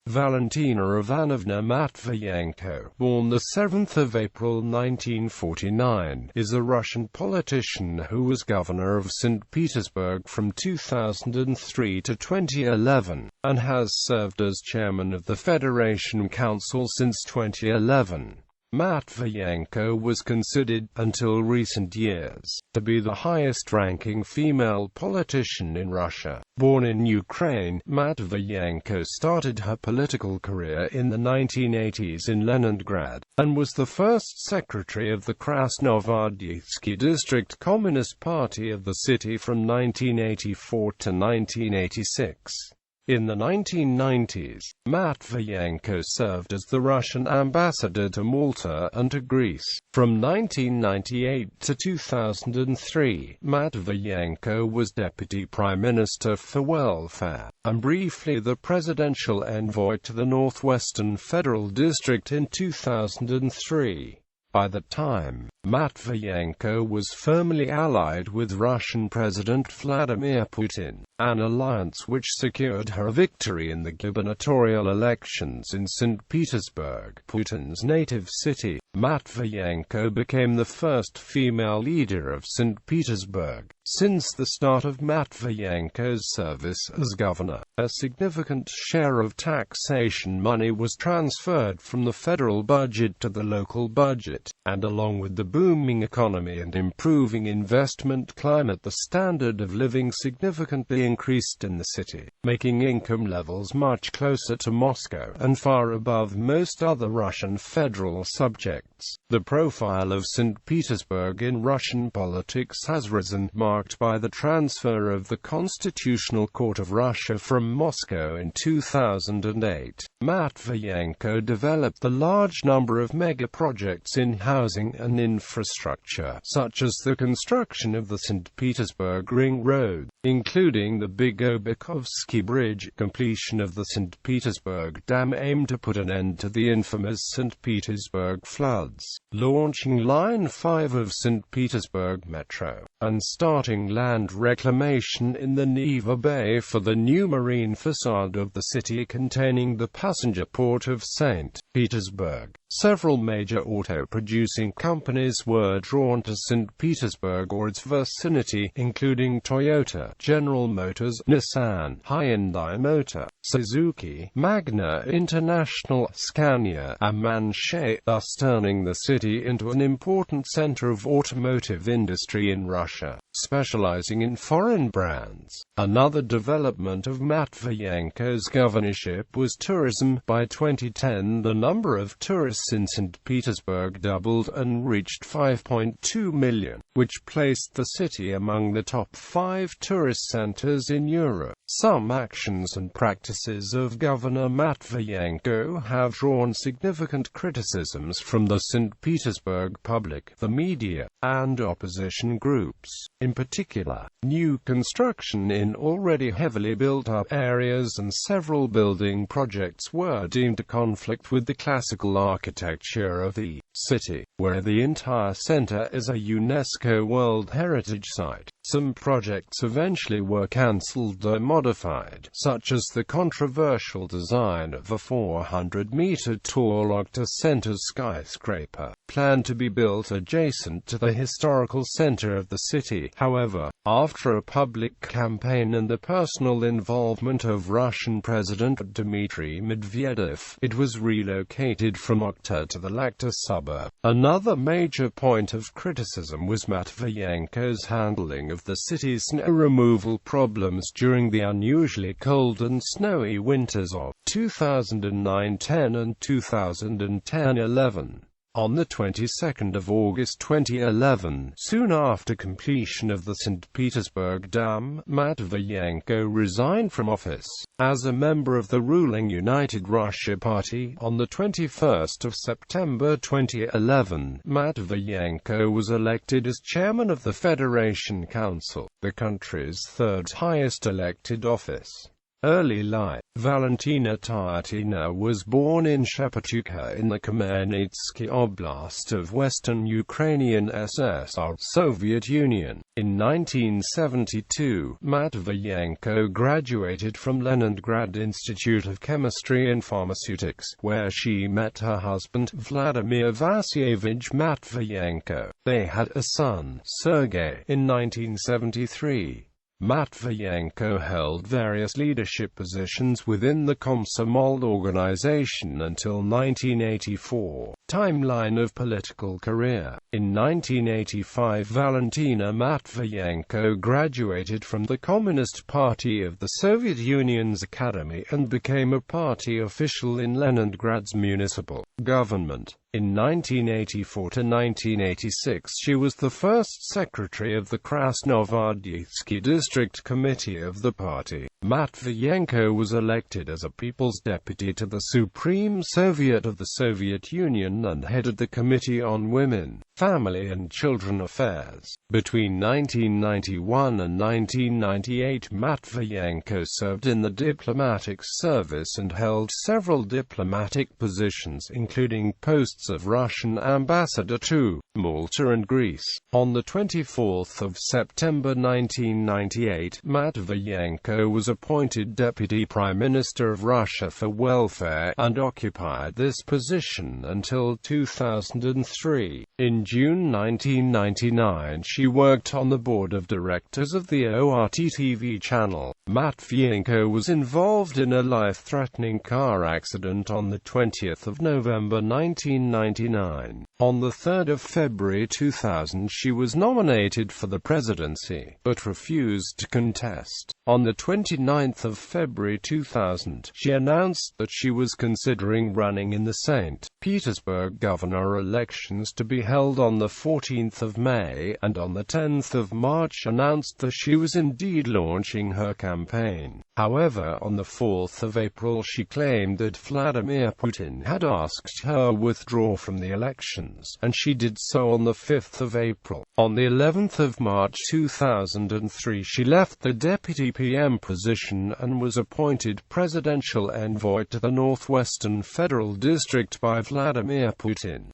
Valentina Ivanovna Matviyenko, born the 7th of April 1949, is a Russian politician who was governor of St. Petersburg from 2003 to 2011, and has served as chairman of the Federation Council since 2011. Matviyenko was considered, until recent years, to be the highest-ranking female politician in Russia. Born in Ukraine, Matviyenko started her political career in the 1980s in Leningrad, and was the first secretary of the Krasnogvardeysky District Communist Party of the city from 1984 to 1986. In the 1990s, Matviyenko served as the Russian ambassador to Malta and to Greece. From 1998 to 2003, Matviyenko was Deputy Prime Minister for Welfare, and briefly the presidential envoy to the Northwestern Federal District in 2003. By that time, Matviyenko was firmly allied with Russian President Vladimir Putin, an alliance which secured her a victory in the gubernatorial elections in St. Petersburg, Putin's native city. Matviyenko became the first female leader of St. Petersburg. Since the start of Matviyenko's service as governor, a significant share of taxation money was transferred from the federal budget to the local budget, and along with the booming economy and improving investment climate, the standard of living significantly increased in the city, making income levels much closer to Moscow and far above most other Russian federal subjects. The profile of St. Petersburg in Russian politics has risen, marked by the transfer of the Constitutional Court of Russia from Moscow in 2008. Matviyenko developed a large number of mega-projects in housing and infrastructure, such as the construction of the St. Petersburg Ring Road, including the Big Obakovsky Bridge, completion of the St. Petersburg Dam aimed to put an end to the infamous St. Petersburg floods, launching Line 5 of St. Petersburg Metro, and starting land reclamation in the Neva Bay for the new marine facade of the city containing the passenger port of St. Petersburg. Several major auto-producing companies were drawn to St. Petersburg or its vicinity, including Toyota, General Motors, Nissan, Hyundai Motor, Suzuki, Magna International, Scania, and Manche, thus turning the city into an important center of automotive industry in Russia, specializing in foreign brands. Another development of Matviyenko's governorship was tourism. By 2010, the number of tourists in St. Petersburg doubled and reached 5.2 million, which placed the city among the top 5 tourist centers in Europe. Some actions and practices of Governor Matviyenko have drawn significant criticisms from the St. Petersburg public, the media, and opposition groups. In particular, new construction in already heavily built-up areas and several building projects were deemed to conflict with the classical architecture of the city, where the entire center is a UNESCO World Heritage Site. Some projects eventually were cancelled or modified, such as the controversial design of a 400-meter-tall Octa-Center skyscraper, planned to be built adjacent to the historical center of the city. However, after a public campaign and the personal involvement of Russian President Dmitry Medvedev, it was relocated from Okta to the Lakta suburb. Another major point of criticism was Matviyenko's handling of the city's snow removal problems during the unusually cold and snowy winters of 2009-10 and 2010-11. On the 22nd of August 2011, soon after completion of the St. Petersburg Dam, Matviyenko resigned from office. As a member of the ruling United Russia Party, on the 21st of September 2011, Matviyenko was elected as chairman of the Federation Council, the country's third highest elected office. Early life. Valentina Ivanovna was born in Shepetuvka in the Khmelnytskyi Oblast of Western Ukrainian SSR, Soviet Union. In 1972, Matviyenko graduated from Leningrad Institute of Chemistry and Pharmaceutics, where she met her husband, Vladimir Vasilyevich Matviyenko. They had a son, Sergei, in 1973. Matviyenko held various leadership positions within the Komsomol organization until 1984. Timeline of political career. In 1985, Valentina Matviyenko graduated from the Communist Party of the Soviet Union's Academy and became a party official in Leningrad's municipal government. In 1984 to 1986, she was the first secretary of the Krasnogvardeysky district committee of the party. Matviyenko was elected as a People's Deputy to the Supreme Soviet of the Soviet Union and headed the Committee on Women, Family and Children Affairs. Between 1991 and 1998, Matviyenko served in the diplomatic service and held several diplomatic positions, including posts of Russian ambassador to Malta and Greece. On the 24th of September 1998, Matviyenko was appointed Deputy Prime Minister of Russia for Welfare, and occupied this position until 2003. In June 1999, she worked on the board of directors of the ORT-TV channel. Matviyenko was involved in a life-threatening car accident on the 20th of November 1999. On the 3rd of February 2000, she was nominated for the presidency, but refused to contest. On the 29th of February 2000, she announced that she was considering running in the St. Petersburg governor elections to be held on the 14th of May, and on the 10th of March announced that she was indeed launching her campaign. However, on the 4th of April she claimed that Vladimir Putin had asked her withdraw from the elections, and she did so on the 5th of April. On the 11th of March 2003 she left the deputy PM position and was appointed presidential envoy to the Northwestern Federal District by Vladimir Putin.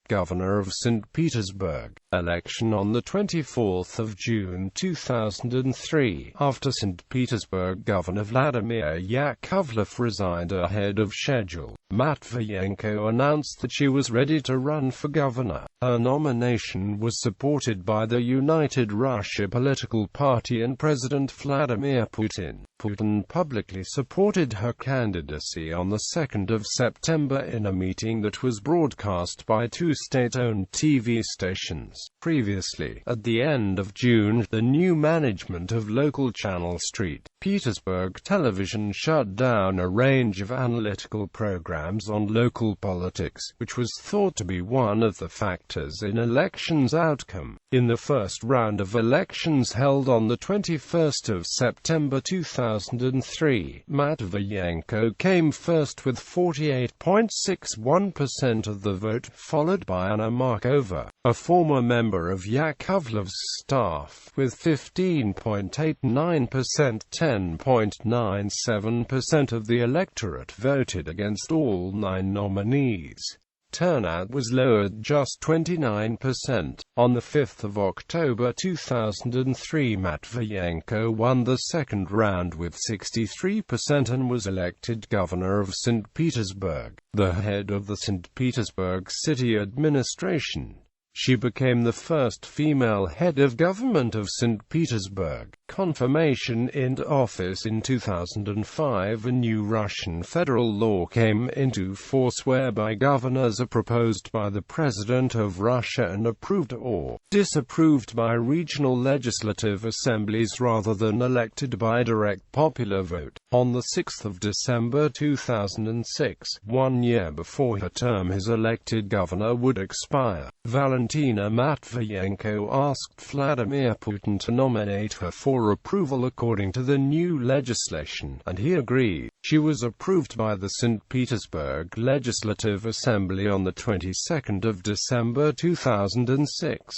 Governor of Saint Petersburg. Election on the 24th of June 2003. After St. Petersburg Governor Vladimir Yakovlev resigned ahead of schedule, Matviyenko announced that she was ready to run for governor. Her nomination was supported by the United Russia political party and President Vladimir Putin. Putin publicly supported her candidacy on the 2nd of September in a meeting that was broadcast by two state-owned TV stations. Previously, at the end of June, the new management of local channel St. Petersburg Television shut down a range of analytical programs on local politics, which was thought to be one of the factors in elections' outcome. In the first round of elections held on the 21st of September 2003, Matviyenko came first with 48.61% of the vote, followed by Anna Markova, a former member of Yakovlev's staff, with 15.89%. 10.97% of the electorate voted against all 9 nominees. Turnout was low at just 29%. On the 5th of October 2003, Matviyenko won the second round with 63% and was elected governor of St. Petersburg, the head of the St. Petersburg city administration. She became the first female head of government of St. Petersburg. Confirmation into office. In 2005, a new Russian federal law came into force whereby governors are proposed by the President of Russia and approved or disapproved by regional legislative assemblies rather than elected by direct popular vote. On the 6th of December 2006, 1 year before her term as elected governor would expire, Valentina Matviyenko asked Vladimir Putin to nominate her for approval according to the new legislation, and he agreed. She was approved by the St. Petersburg Legislative Assembly on the 22nd of December 2006.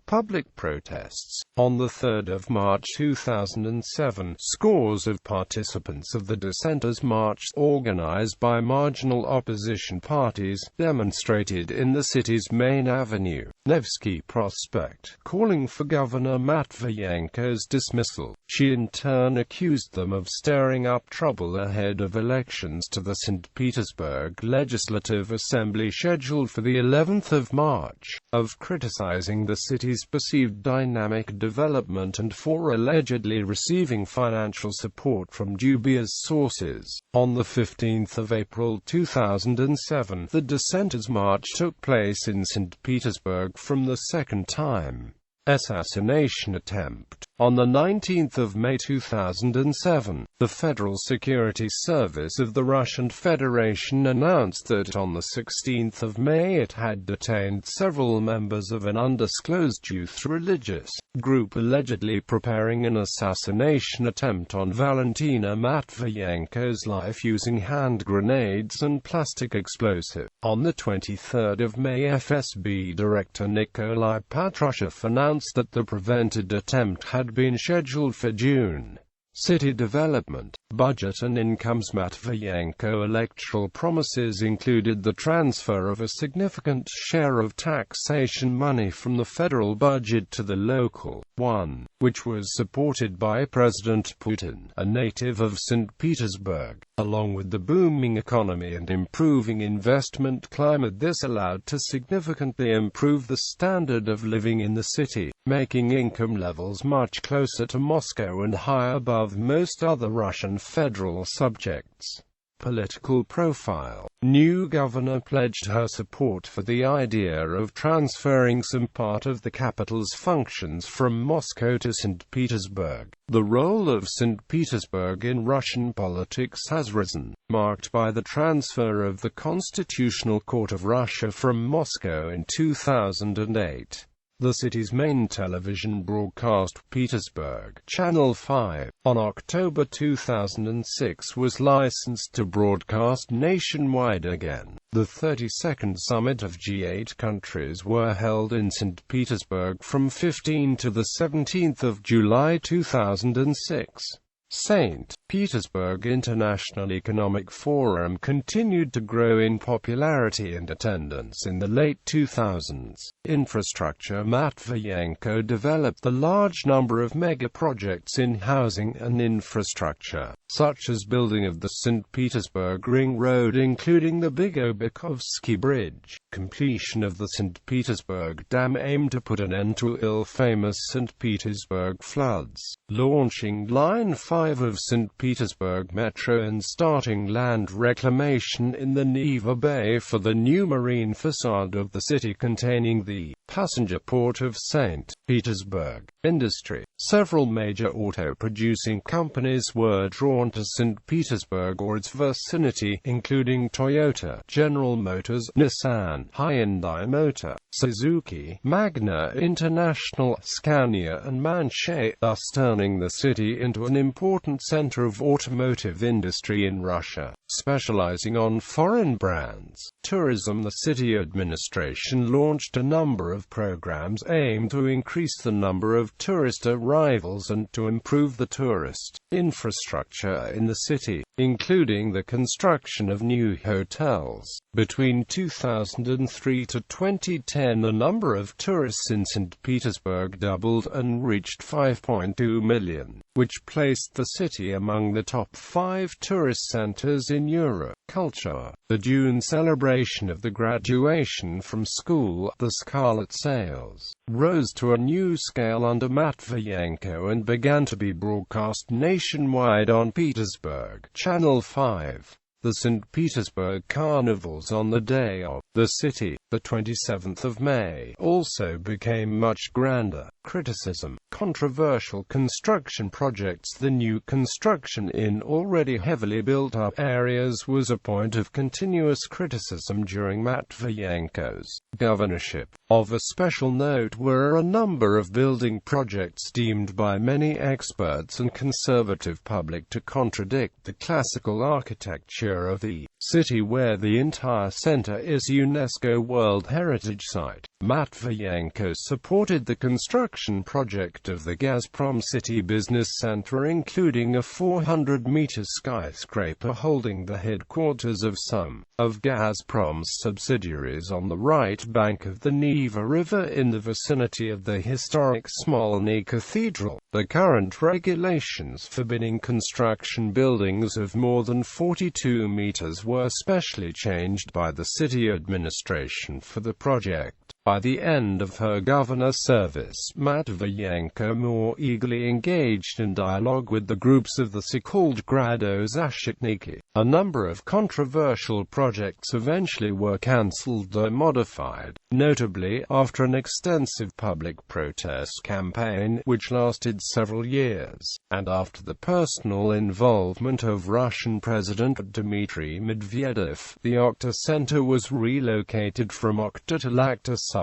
public protests. On 3 March 2007, scores of participants of the Dissenters' March, organized by marginal opposition parties, demonstrated in the city's main avenue, Nevsky Prospect, calling for Governor Matviyenko's dismissal. She in turn accused them of stirring up trouble ahead of elections to the St. Petersburg Legislative Assembly scheduled for the 11th of March, of criticizing the city's perceived dynamic development and for allegedly receiving financial support from dubious sources. On 15 April 2007, the Dissenters' March took place in St. Petersburg from the second time assassination attempt. On 19 May 2007, the Federal Security Service of the Russian Federation announced that on 16 May it had detained several members of an undisclosed youth religious group allegedly preparing an assassination attempt on Valentina Matviyenko's life using hand grenades and plastic explosive. On 23 May, FSB Director Nikolai Patrushev announced that the prevented attempt had been scheduled for June. City development, budget and incomes. Matviyenko electoral promises included the transfer of a significant share of taxation money from the federal budget to the local one, which was supported by President Putin, a native of St. Petersburg. Along with the booming economy and improving investment climate, this allowed to significantly improve the standard of living in the city, making income levels much closer to Moscow and high above most other Russian federal subjects. Political profile. New governor pledged her support for the idea of transferring some part of the capital's functions from Moscow to St. Petersburg. The role of St. Petersburg in Russian politics has risen, marked by the transfer of the Constitutional Court of Russia from Moscow in 2008. The city's main television broadcast, Petersburg Channel 5, on October 2006 was licensed to broadcast nationwide again. The 32nd summit of G8 countries were held in St. Petersburg from 15 to 17 July 2006. St. Petersburg International Economic Forum continued to grow in popularity and attendance in the late 2000s. Infrastructure. Matviyenko developed the large number of mega-projects in housing and infrastructure, such as building of the St. Petersburg Ring Road including the Big Obakovsky Bridge, completion of the St. Petersburg Dam aimed to put an end to ill-famous St. Petersburg floods, launching Line 5 of St. Petersburg Metro and starting land reclamation in the Neva Bay for the new marine facade of the city containing the passenger port of St. Petersburg. Industry. Several major auto-producing companies were drawn to St. Petersburg or its vicinity, including Toyota, General Motors, Nissan, Hyundai Motor, Suzuki, Magna International, Scania and Manche, thus turning the city into an important center of automotive industry in Russia, specializing on foreign brands. Tourism. The city administration launched a number of programs aimed to increase the number of tourist arrivals and to improve the tourist infrastructure in the city, including the construction of new hotels. Between 2003 to 2010, the number of tourists in St. Petersburg doubled and reached 5.2 million, which placed the city among the top 5 tourist centers in Europe. Culture. The June celebration of the graduation from school, the Scarlet Sails, rose to a new scale under Matviyenko and began to be broadcast nationwide on Petersburg Channel 5. The St. Petersburg Carnivals on the day of the city, the 27th of May, also became much grander. Criticism. Controversial construction projects. The new construction in already heavily built-up areas was a point of continuous criticism during Matviyenko's governorship. Of a special note were a number of building projects deemed by many experts and conservative public to contradict the classical architecture signature of the city where the entire center is UNESCO World Heritage Site. Matviyenko supported the construction project of the Gazprom City Business Center, including a 400-meter skyscraper holding the headquarters of some of Gazprom's subsidiaries on the right bank of the Neva River in the vicinity of the historic Smolny Cathedral. The current regulations forbidding construction buildings of more than 42 meters were specially changed by the city administration for the project. By the end of her governor service, Matviyenko more eagerly engaged in dialogue with the groups of the so-called Grado-Zashitniki. A number of controversial projects eventually were cancelled or modified, notably after an extensive public protest campaign which lasted several years, and after the personal involvement of Russian President Dmitry Medvedev. The Okhta Center was relocated from Okhta to Lakhta suburb.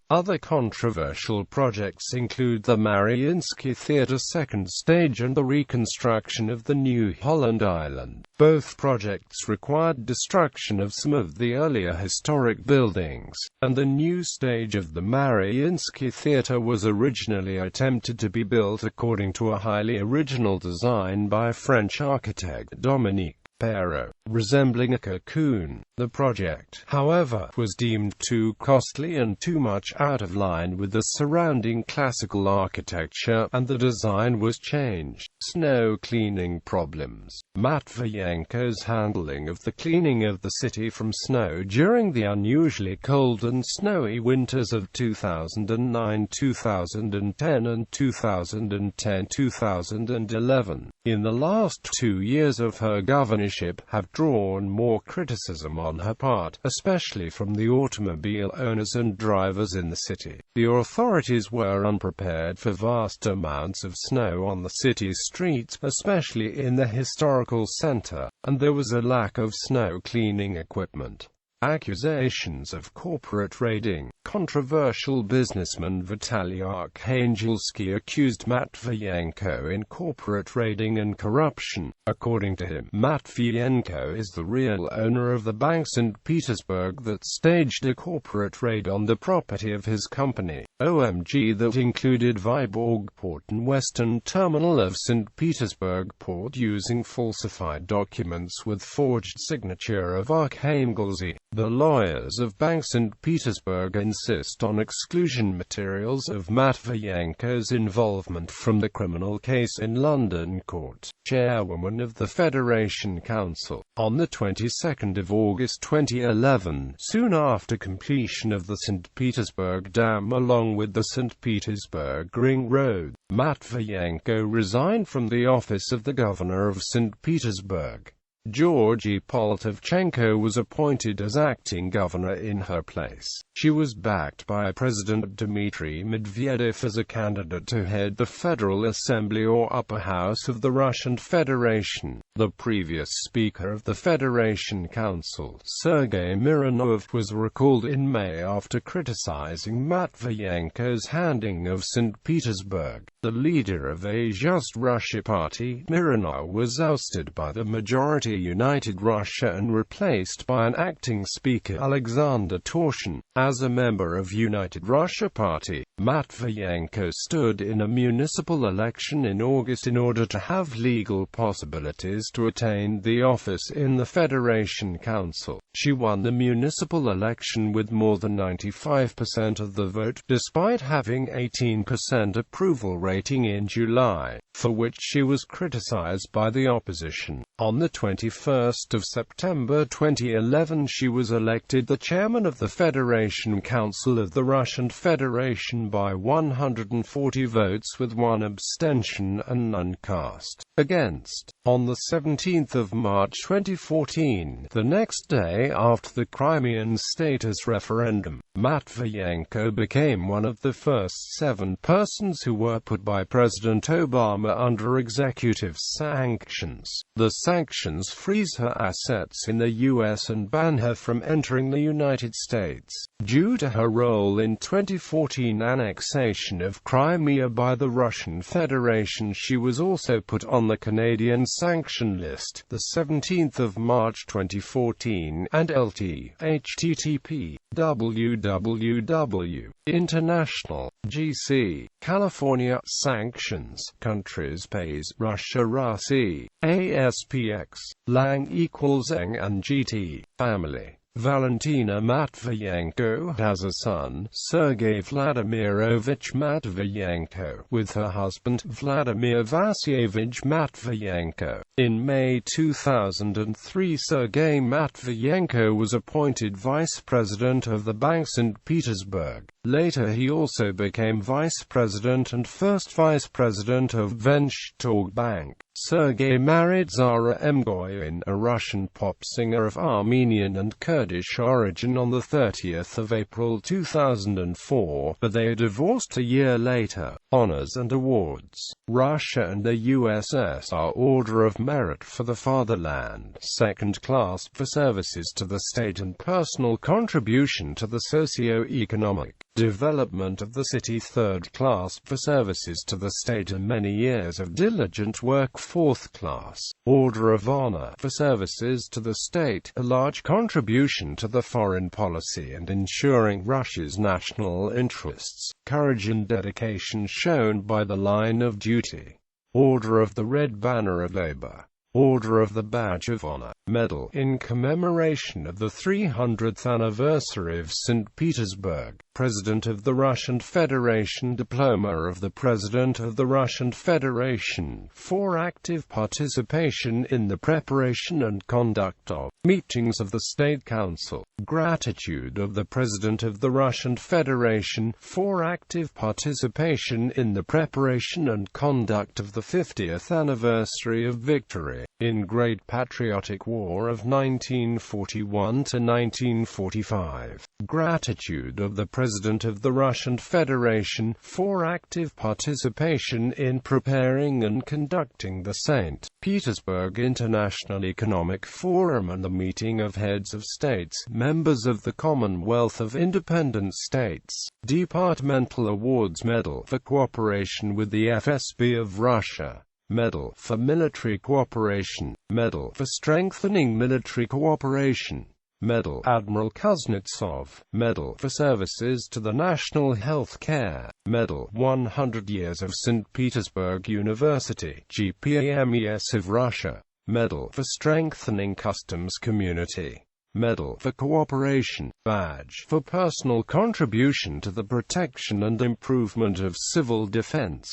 Other controversial projects include the Mariinsky Theatre second stage and the reconstruction of the New Holland Island. Both projects required destruction of some of the earlier historic buildings, and the new stage of the Mariinsky Theatre was originally attempted to be built according to a highly original design by French architect Dominique Perrault, resembling a cocoon. The project, however, was deemed too costly and too much out of line with the surrounding classical architecture, and the design was changed. Snow cleaning problems. Matviyenko's handling of the cleaning of the city from snow during the unusually cold and snowy winters of 2009, 2010 and 2010-2011, in the last 2 years of her governorship, have drawn more criticism on her part, especially from the automobile owners and drivers in the city. The authorities were unprepared for vast amounts of snow on the city's streets, especially in the historical center, and there was a lack of snow cleaning equipment. Accusations of corporate raiding. Controversial businessman Vitaly Arkhangelsky accused Matviyenko in corporate raiding and corruption. According to him, Matviyenko is the real owner of the Bank St. Petersburg that staged a corporate raid on the property of his company, OMG, that included Vyborg Port and Western Terminal of St. Petersburg Port, using falsified documents with forged signature of Arkhangelsky. The lawyers of Bank St. Petersburg insist on exclusion materials of Matviyenko's involvement from the criminal case in London court. Chairwoman of the Federation Council. On the 22nd of August 2011, soon after completion of the St. Petersburg Dam along with the St. Petersburg Ring Road, Matviyenko resigned from the office of the Governor of St. Petersburg. Georgy Poltavchenko was appointed as acting governor in her place. She was backed by President Dmitry Medvedev as a candidate to head the Federal Assembly or Upper House of the Russian Federation. The previous Speaker of the Federation Council, Sergei Mironov, was recalled in May after criticizing Matviyenko's handing of St. Petersburg. The leader of a Just Russia party, Mironov, was ousted by the majority United Russia and replaced by an acting speaker, Alexander Torshin. As a member of United Russia Party, Matviyenko stood in a municipal election in August in order to have legal possibilities to attain the office in the Federation Council. She won the municipal election with more than 95% of the vote, despite having 18% approval rating in July, for which she was criticized by the opposition. On the 21st of September 2011, she was elected the chairman of the Federation Council of the Russian Federation by 140 votes with 1 abstention and none cast against. On the 17th of March 2014, the next day day after the Crimean status referendum, Matviyenko became one of the first 7 persons who were put by President Obama under executive sanctions. The sanctions freeze her assets in the U.S. and ban her from entering the United States. Due to her role in 2014 annexation of Crimea by the Russian Federation, she was also put on the Canadian sanction list, the 17th of March 2014, and LT, http, www. International, GC, California, Sanctions, Countries Pays, Russia Russi, ASPX, Lang equals Eng and GT, Family. Valentina Matviyenko has a son, Sergei Vladimirovich Matviyenko, with her husband, Vladimir Vasilyevich Matviyenko. In May 2003, Sergei Matviyenko was appointed vice president of the Bank St. Petersburg. Later he also became vice president and first vice president of Ventsport Bank. Sergei married Zara Emgoyan, a Russian pop singer of Armenian and Kurdish origin, on the 30th of April 2004, but they divorced a year later. Honors and awards. Russia and the USSR Order of Merit for the Fatherland, second class for services to the state and personal contribution to the socio-economic development of the city, third class for services to the state and many years of diligent work, fourth class. Order of Honor for services to the state, a large contribution to the foreign policy and ensuring Russia's national interests, courage and dedication shown by the line of duty. Order of the Red Banner of Labor. Order of the Badge of Honor, Medal in commemoration of the 300th anniversary of St. Petersburg, President of the Russian Federation, Diploma of the President of the Russian Federation, for active participation in the preparation and conduct of meetings of the State Council. Gratitude of the President of the Russian Federation, for active participation in the preparation and conduct of the 50th anniversary of victory in Great Patriotic War of 1941 to 1945. Gratitude of the President of the Russian Federation, for active participation in preparing and conducting the St. Petersburg International Economic Forum and the meeting of heads of states, members of the Commonwealth of Independent States. Departmental Awards. Medal for cooperation with the FSB of Russia. Medal for military cooperation. Medal for strengthening military cooperation. Medal Admiral Kuznetsov. Medal for services to the national health care. Medal 100 Years of St. Petersburg University, GPAMES of Russia. Medal for strengthening customs community. Medal for cooperation. Badge for personal contribution to the protection and improvement of civil defense.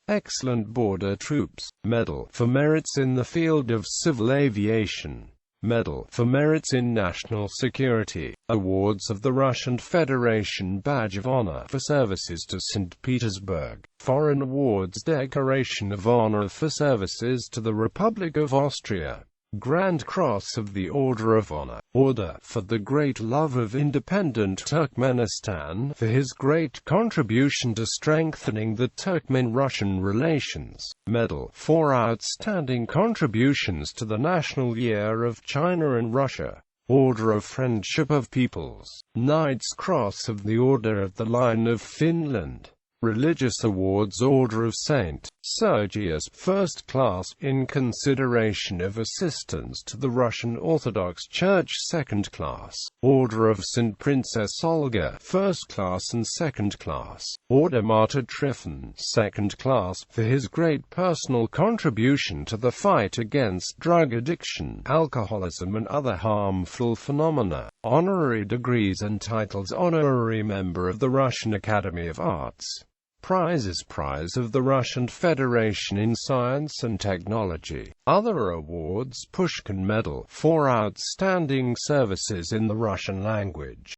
Excellent Border Troops. Medal for merits in the field of civil aviation. Medal for merits in national security. Awards of the Russian Federation. Badge of Honor for services to St. Petersburg. Foreign awards. Decoration of Honor for services to the Republic of Austria. Grand Cross of the Order of Honor. Order for the Great Love of Independent Turkmenistan, for his great contribution to strengthening the Turkmen-Russian relations. Medal for outstanding contributions to the National Year of China and Russia. Order of Friendship of Peoples. Knight's Cross of the Order of the Line of Finland. Religious awards. Order of St. Sergius, First Class, in consideration of assistance to the Russian Orthodox Church. Second Class. Order of St. Princess Olga, First Class and Second Class. Order Martyr Trifon, Second Class, for his great personal contribution to the fight against drug addiction, alcoholism and other harmful phenomena. Honorary degrees and titles. Honorary member of the Russian Academy of Arts. Prizes. Prize of the Russian Federation in Science and Technology. Other awards. Pushkin Medal for outstanding services in the Russian language.